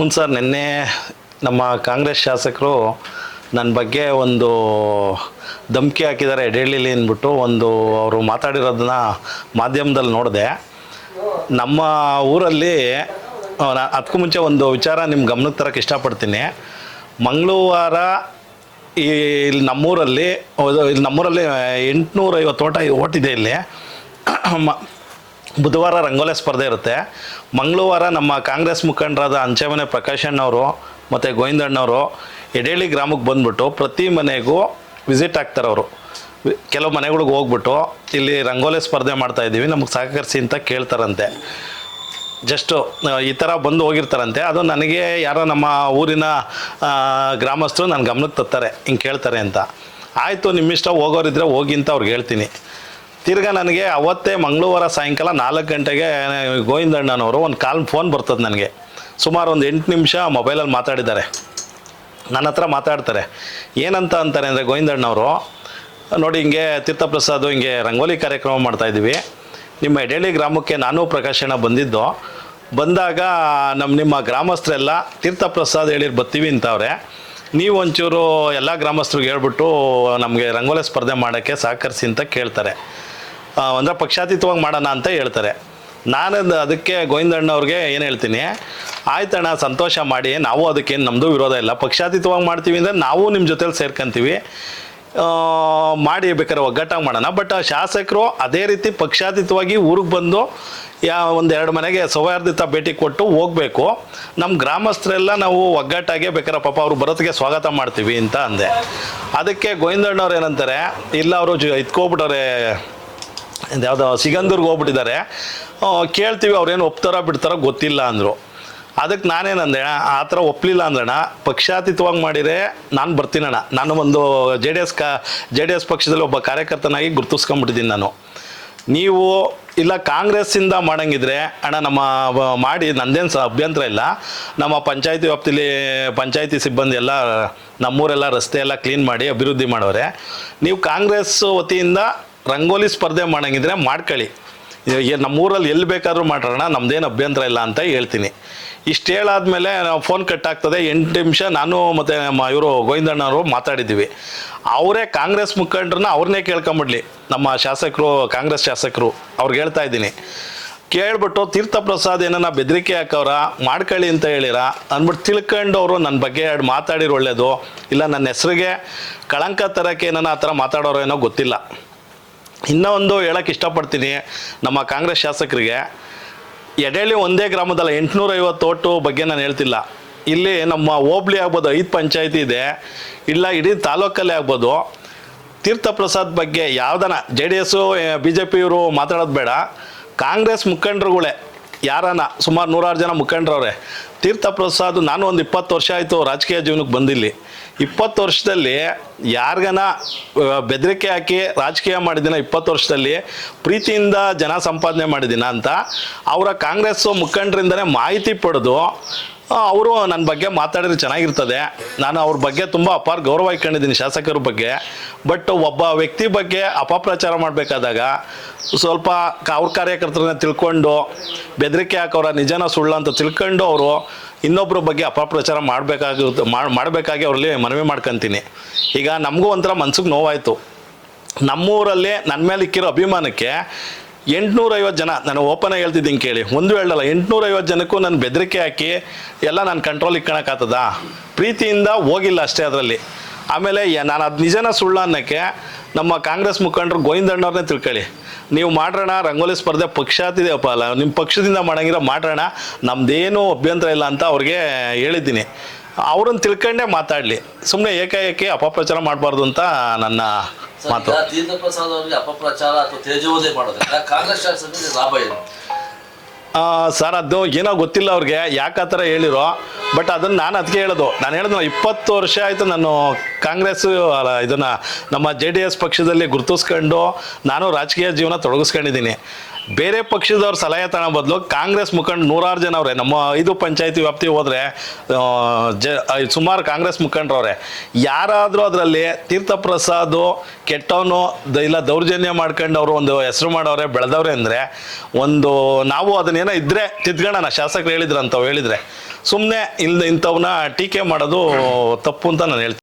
ಹ್ಞೂ ಸರ್, ನಿನ್ನೆ ನಮ್ಮ ಕಾಂಗ್ರೆಸ್ ಶಾಸಕರು ನನ್ನ ಬಗ್ಗೆ ಒಂದು ಧಮಕಿ ಹಾಕಿದ್ದಾರೆ ಎಡೆಹಳ್ಳಿಲಿ ಅಂದ್ಬಿಟ್ಟು ಅವರು ಮಾತಾಡಿರೋದನ್ನ ಮಾಧ್ಯಮದಲ್ಲಿ ನೋಡಿದೆ. ನಮ್ಮ ಊರಲ್ಲಿ ಅದಕ್ಕೂ ಮುಂಚೆ ಒಂದು ವಿಚಾರ ನಿಮ್ಮ ಗಮನಕ್ಕೆ ತರಕ್ಕೆ ಇಷ್ಟಪಡ್ತೀನಿ. ಮಂಗಳವಾರ ಇಲ್ಲಿ ನಮ್ಮೂರಲ್ಲಿ 850 ಓಟಿದೆ ಇಲ್ಲಿ. ಬುಧವಾರ ರಂಗೋಲಿ ಸ್ಪರ್ಧೆ ಇರುತ್ತೆ. ಮಂಗಳವಾರ ನಮ್ಮ ಕಾಂಗ್ರೆಸ್ ಮುಖಂಡರಾದ ಅಂಚೆಮನೆ ಪ್ರಕಾಶ್ ಅಣ್ಣವರು ಮತ್ತು ಗೋವಿಂದಣ್ಣವರು ಎಡೆಹಳ್ಳಿ ಗ್ರಾಮಕ್ಕೆ ಬಂದುಬಿಟ್ಟು ಪ್ರತಿ ಮನೆಗೂ ವಿಸಿಟ್ ಆಗ್ತಾರೆ. ಅವರು ಕೆಲವು ಮನೆಗಳಿಗೆ ಹೋಗ್ಬಿಟ್ಟು ಇಲ್ಲಿ ರಂಗೋಲಿ ಸ್ಪರ್ಧೆ ಮಾಡ್ತಾಯಿದ್ದೀವಿ, ನಮಗೆ ಸಹಕರಿಸಿ ಅಂತ ಕೇಳ್ತಾರಂತೆ. ಜಸ್ಟು ಈ ಥರ ಬಂದು ಹೋಗಿರ್ತಾರಂತೆ. ಅದು ನನಗೆ ಯಾರೋ ನಮ್ಮ ಊರಿನ ಗ್ರಾಮಸ್ಥರು ನನ್ನ ಗಮನಕ್ಕೆ ತರ್ತಾರೆ, ಹಿಂಗೆ ಕೇಳ್ತಾರೆ ಅಂತ. ಆಯಿತು, ನಿಮ್ಮಿಷ್ಟ, ಹೋಗೋರಿದ್ರೆ ಹೋಗಿ ಅಂತ ಅವ್ರಿಗೆ ಹೇಳ್ತೀನಿ. ತಿರ್ಗಾ ನನಗೆ ಅವತ್ತೇ ಮಂಗಳವಾರ ಸಾಯಂಕಾಲ 4 ಗಂಟೆಗೆ ಗೋವಿಂದಣ್ಣನವರು ಒಂದು ಫೋನ್ ಬರ್ತದೆ ನನಗೆ. ಸುಮಾರು ಒಂದು 8 ನಿಮಿಷ ಮೊಬೈಲಲ್ಲಿ ಮಾತಾಡಿದ್ದಾರೆ, ನನ್ನ ಹತ್ರ ಮಾತಾಡ್ತಾರೆ. ಏನಂತ ಅಂತಾರೆ ಅಂದರೆ, ಗೋವಿಂದಣ್ಣವರು ನೋಡಿ, ಹಿಂಗೆ ತೀರ್ಥಪ್ರಸಾದ್ ಹಿಂಗೆ ರಂಗೋಲಿ ಕಾರ್ಯಕ್ರಮ ಮಾಡ್ತಾಯಿದ್ದೀವಿ, ನಿಮ್ಮ ಎಡೆಹಳ್ಳಿ ಗ್ರಾಮಕ್ಕೆ ನಾನು ಪ್ರಕಾಶನ ಬಂದಾಗ ನಿಮ್ಮ ಗ್ರಾಮಸ್ಥರೆಲ್ಲ ತೀರ್ಥಪ್ರಸಾದ್ ಹೇಳಿರು ಬರ್ತೀವಿ ಅಂತವ್ರೆ. ನೀವು ಒಂಚೂರು ಎಲ್ಲ ಗ್ರಾಮಸ್ಥರಿಗೆ ಹೇಳ್ಬಿಟ್ಟು ನಮಗೆ ರಂಗೋಲಿ ಸ್ಪರ್ಧೆ ಮಾಡೋಕ್ಕೆ ಸಹಕರಿಸಿ ಅಂತ ಕೇಳ್ತಾರೆ. ಅಂದರೆ ಪಕ್ಷಾತೀತವಾಗಿ ಮಾಡೋಣ ಅಂತ ಹೇಳ್ತಾರೆ. ನಾನು ಅದಕ್ಕೆ ಗೋವಿಂದಣ್ಣವ್ರಿಗೆ ಏನು ಹೇಳ್ತೀನಿ, ಆಯ್ತಣ್ಣ, ಸಂತೋಷ ಮಾಡಿ, ನಾವು ಅದಕ್ಕೇನು ನಮ್ಮದು ವಿರೋಧ ಇಲ್ಲ. ಪಕ್ಷಾತೀತವಾಗಿ ಮಾಡ್ತೀವಿ ಅಂದರೆ ನಾವು ನಿಮ್ಮ ಜೊತೆಲಿ ಸೇರ್ಕೊಂತೀವಿ, ಮಾಡಿ ಬೇಕಾದ್ರೆ ಒಗ್ಗಟ್ಟಾಗಿ ಮಾಡೋಣ. ಬಟ್ ಶಾಸಕರು ಅದೇ ರೀತಿ ಪಕ್ಷಾತೀತವಾಗಿ ಊರಿಗೆ ಬಂದು ಒಂದೆರಡು ಮನೆಗೆ ಸೌಹಾರ್ದಯುತ ಭೇಟಿ ಕೊಟ್ಟು ಹೋಗಬೇಕು. ನಮ್ಮ ಗ್ರಾಮಸ್ಥರೆಲ್ಲ ನಾವು ಒಗ್ಗಟ್ಟಾಗೆ ಬೇಕಾದ್ರೆ ಪಾಪ ಅವ್ರು ಬರೋತ್ತಿಗೆ ಸ್ವಾಗತ ಮಾಡ್ತೀವಿ ಅಂತ ಅಂದೆ. ಅದಕ್ಕೆ ಗೋವಿಂದಣ್ಣವ್ರು ಏನಂತಾರೆ, ಇಲ್ಲ ಅವರು ಇದ್ಕೋಗ್ಬಿಟ್ಟವ್ರೆ, ಯಾವುದೋ ಸಿಗಂದೂರ್ಗೆ ಹೋಗ್ಬಿಟ್ಟಿದ್ದಾರೆ, ಕೇಳ್ತೀವಿ, ಅವ್ರೇನು ಒಪ್ತಾರೋ ಬಿಡ್ತಾರೋ ಗೊತ್ತಿಲ್ಲ ಅಂದರು. ಅದಕ್ಕೆ ನಾನೇನಂದೆ, ಆ ಥರ ಒಪ್ಪಲಿಲ್ಲ ಅಂದ್ರಣ್ಣ, ಪಕ್ಷಾತೀತವಾಗಿ ಮಾಡಿದರೆ ನಾನು ಬರ್ತೀನಣ್ಣ. ನಾನು ಒಂದು ಜೆ ಡಿ ಎಸ್ ಪಕ್ಷದಲ್ಲಿ ಒಬ್ಬ ಕಾರ್ಯಕರ್ತನಾಗಿ ಗುರುತಿಸ್ಕೊಂಡ್ಬಿಟ್ಟಿದ್ದೀನಿ ನಾನು. ನೀವು ಇಲ್ಲ ಕಾಂಗ್ರೆಸ್ಸಿಂದ ಮಾಡೋಂಗಿದ್ರೆ ಅಣ್ಣ, ಮಾಡಿ ನಂದೇನು ಅಭ್ಯಂತರ ಇಲ್ಲ. ನಮ್ಮ ಪಂಚಾಯತಿ ವ್ಯಾಪ್ತಿಲಿ ಪಂಚಾಯತಿ ಸಿಬ್ಬಂದಿ ಎಲ್ಲ ನಮ್ಮೂರೆಲ್ಲ ರಸ್ತೆ ಎಲ್ಲ ಕ್ಲೀನ್ ಮಾಡಿ ಅಭಿವೃದ್ಧಿ ಮಾಡೋರೆ. ನೀವು ಕಾಂಗ್ರೆಸ್ ವತಿಯಿಂದ ರಂಗೋಲಿ ಸ್ಪರ್ಧೆ ಮಾಡೋಂಗಿದ್ರೆ ಮಾಡ್ಕೊಳ್ಳಿ, ನಮ್ಮೂರಲ್ಲಿ ಎಲ್ಲಿ ಬೇಕಾದ್ರೂ ಮಾಡೋಣ, ನಮ್ಮದೇನು ಅಭ್ಯಂತರ ಇಲ್ಲ ಅಂತ ಹೇಳ್ತೀನಿ. ಇಷ್ಟು ಹೇಳಾದ್ಮೇಲೆ ನಾವು ಫೋನ್ ಕಟ್ ಆಗ್ತದೆ. 8 ನಿಮಿಷ ನಾನು ಮತ್ತು ಇವರು ಗೋವಿಂದಣ್ಣವರು ಮಾತಾಡಿದ್ದೀವಿ. ಅವರೇ ಕಾಂಗ್ರೆಸ್ ಮುಖಂಡ್ರನ್ನ ಅವ್ರನ್ನೇ ಕೇಳ್ಕೊಂಬಿಡ್ಲಿ, ನಮ್ಮ ಶಾಸಕರು, ಕಾಂಗ್ರೆಸ್ ಶಾಸಕರು, ಅವ್ರಿಗೆ ಹೇಳ್ತಾ ಇದ್ದೀನಿ. ಕೇಳ್ಬಿಟ್ಟು ತೀರ್ಥಪ್ರಸಾದ್ ಏನನ್ನ ಬೆದರಿಕೆ ಹಾಕವ್ರ, ಮಾಡ್ಕೊಳ್ಳಿ ಅಂತ ಹೇಳಿರ ಅಂದ್ಬಿಟ್ಟು ತಿಳ್ಕೊಂಡು ಅವರು ನನ್ನ ಬಗ್ಗೆ ಮಾತಾಡಿರೋ ಒಳ್ಳೇದು, ಇಲ್ಲ ನನ್ನ ಹೆಸ್ರಿಗೆ ಕಳಂಕ ತರಕ್ಕೆ ಏನನ್ನ ಆ ಥರ ಮಾತಾಡೋರು ಏನೋ ಗೊತ್ತಿಲ್ಲ. ಇನ್ನೂ ಒಂದು ಹೇಳೋಕ್ಕೆ ಇಷ್ಟಪಡ್ತೀನಿ ನಮ್ಮ ಕಾಂಗ್ರೆಸ್ ಶಾಸಕರಿಗೆ. ಎಡೆಹಳ್ಳಿ ಒಂದೇ ಗ್ರಾಮದಲ್ಲ, 850 ಓಟು ಬಗ್ಗೆ ನಾನು ಹೇಳ್ತಿಲ್ಲ. ಇಲ್ಲಿ ನಮ್ಮ ಹೋಬ್ಳಿ ಆಗ್ಬೋದು, 5 ಪಂಚಾಯತಿ ಇದೆ, ಇಲ್ಲ ಇಡೀ ತಾಲೂಕಲ್ಲೇ ಆಗ್ಬೋದು. ತೀರ್ಥಪ್ರಸಾದ್ ಬಗ್ಗೆ ಯಾವ್ದಾನ JDS BJP ಇವರು ಮಾತಾಡೋದು ಬೇಡ, ಕಾಂಗ್ರೆಸ್ ಮುಖಂಡರುಗಳೇ ಯಾರನ್ನ ಸುಮಾರು 106 ಜನ ಮುಖಂಡರವ್ರೆ. ತೀರ್ಥಪ್ರಸಾದ್, ನಾನು ಒಂದು 20 ವರ್ಷ ಆಯಿತು ರಾಜಕೀಯ ಜೀವನಕ್ಕೆ ಬಂದಿಲ್ಲಿ. 20 ವರ್ಷದಲ್ಲಿ ಯಾರಿಗನ ಬೆದರಿಕೆ ಹಾಕಿ ರಾಜಕೀಯ ಮಾಡಿದ್ದೀನ, 20 ವರ್ಷದಲ್ಲಿ ಪ್ರೀತಿಯಿಂದ ಜನ ಸಂಪಾದನೆ ಮಾಡಿದ್ದೀನ ಅಂತ ಅವರ ಕಾಂಗ್ರೆಸ್ ಮುಖಂಡರಿಂದನೇ ಮಾಹಿತಿ ಪಡೆದು ಅವರು ನನ್ನ ಬಗ್ಗೆ ಮಾತಾಡಿದ್ರೆ ಚೆನ್ನಾಗಿರ್ತದೆ. ನಾನು ಅವ್ರ ಬಗ್ಗೆ ತುಂಬ ಅಪಾರ ಗೌರವ ಇಟ್ಕೊಂಡಿದ್ದೀನಿ, ಶಾಸಕರ ಬಗ್ಗೆ. ಬಟ್ ಒಬ್ಬ ವ್ಯಕ್ತಿ ಬಗ್ಗೆ ಅಪಪ್ರಚಾರ ಮಾಡಬೇಕಾದಾಗ ಸ್ವಲ್ಪ ಅವ್ರ ಕಾರ್ಯಕರ್ತರನ್ನ ತಿಳ್ಕೊಂಡು ಬೆದರಿಕೆ ಹಾಕೋರ ನಿಜನ ಸುಳ್ಳು ಅಂತ ತಿಳ್ಕೊಂಡು ಅವರು ಇನ್ನೊಬ್ಬರ ಬಗ್ಗೆ ಅಪಪ್ರಚಾರ ಮಾಡಬೇಕಾಗಿ ಅವರಲ್ಲಿ ಮನವಿ ಮಾಡ್ಕೊತೀನಿ. ಈಗ ನಮಗೂ ಒಂಥರ ಮನ್ಸಿಗೆ ನೋವಾಯಿತು. ನಮ್ಮೂರಲ್ಲಿ ನನ್ನ ಮೇಲೆ ಇಕ್ಕಿರೋ ಅಭಿಮಾನಕ್ಕೆ 850 ಜನ, ನಾನು ಓಪನಾಗಿ ಹೇಳ್ತಿದ್ದೀನಿ ಕೇಳಿ, ಒಂದು ಹೇಳಲ್ಲ, 850 ಜನಕ್ಕೂ ನಾನು ಬೆದರಿಕೆ ಹಾಕಿ ಎಲ್ಲ ನಾನು ಕಂಟ್ರೋಲ್ ಇಟ್ಕೊಳಕ್ಕಾಗ್ತದ? ಪ್ರೀತಿಯಿಂದ ಹೋಗಿಲ್ಲ ಅಷ್ಟೇ ಅದರಲ್ಲಿ. ಆಮೇಲೆ ನಾನು ಅದು ನಿಜನ ಸುಳ್ಳು ಅನ್ನೋಕ್ಕೆ ನಮ್ಮ ಕಾಂಗ್ರೆಸ್ ಮುಖಂಡರು ಗೋವಿಂದಣ್ಣವ್ರನ್ನೇ ತಿಳ್ಕೊಳ್ಳಿ, ನೀವು ಮಾಡೋಣ ರಂಗೋಲಿ ಸ್ಪರ್ಧೆ ಅಲ್ಲ ನಿಮ್ಮ ಪಕ್ಷದಿಂದ ಮಾಡೋಂಗಿರೋ ಮಾಡೋಣ, ನಮ್ಮದೇನೂ ಅಭ್ಯಂತರ ಇಲ್ಲ ಅಂತ ಅವ್ರಿಗೆ ಹೇಳಿದ್ದೀನಿ. ಅವ್ರನ್ನ ತಿಳ್ಕೊಂಡೇ ಮಾತಾಡಲಿ, ಸುಮ್ಮನೆ ಏಕಾಏಕಿ ಅಪಪ್ರಚಾರ ಮಾಡಬಾರ್ದು ಅಂತ ನನ್ನ ಮಾತು. ತೀರ್ಥಪ್ರಸಾದ್ ಅವರಿಗೆ ಅಪಪ್ರಚಾರ ಅಥವಾ ತೇಜೋವಧೆ ಮಾಡೋದ್ರಿಂದ ಕಾಂಗ್ರೆಸ್ ಶಾಸಕರಿಗೆ ಲಾಭ ಏನು ಸರ್? ಅದು ಏನೋ ಗೊತ್ತಿಲ್ಲ ಅವ್ರಿಗೆ ಯಾಕೆ ಆ ಥರ ಹೇಳಿರೋ. ಬಟ್ ಅದನ್ನು ನಾನು ಅದಕ್ಕೆ ಹೇಳೋದು, ನಾನು 20 ವರ್ಷ ಆಯಿತು ನಾನು ಕಾಂಗ್ರೆಸ್ ಇದನ್ನು ನಮ್ಮ JDS ಪಕ್ಷದಲ್ಲಿ ಗುರುತಿಸ್ಕೊಂಡು ನಾನು ರಾಜಕೀಯ ಜೀವನ ತೊಡಗಿಸ್ಕೊಂಡಿದ್ದೀನಿ. ಬೇರೆ ಪಕ್ಷದವ್ರ ಸಲಹೆ ತಗೊಳ್ಳೋ ಬದಲು ಕಾಂಗ್ರೆಸ್ ಮುಖಂಡ 106 ಜನ ಅವರೇ. ನಮ್ಮ 5 ಪಂಚಾಯತಿ ವ್ಯಾಪ್ತಿ ಹೋದರೆ ಸುಮಾರು ಕಾಂಗ್ರೆಸ್ ಮುಖಂಡರವ್ರೆ. ಯಾರಾದರೂ ಅದರಲ್ಲಿ ತೀರ್ಥಪ್ರಸಾದ್ ಕೆಟ್ಟವನು ಇಲ್ಲ ದೌರ್ಜನ್ಯ ಮಾಡ್ಕೊಂಡು ಅವರು ಒಂದು ಹೆಸರು ಮಾಡೋರೆ, ಬೆಳೆದವ್ರೆ ಅಂದರೆ ನಾವು ಅದನ್ನೇನೋ ಇದ್ದರೆ ತಿದ್ಕೊಳ್ಳೋಣ, ಶಾಸಕರು ಹೇಳಿದ್ರು ಅಂತ ಹೇಳಿದರೆ ಸುಮ್ಮನೆ ಇಂಥವನ್ನ ಟೀಕೆ ಮಾಡೋದು ತಪ್ಪು ಅಂತ ನಾನು ಹೇಳ್ತೀನಿ.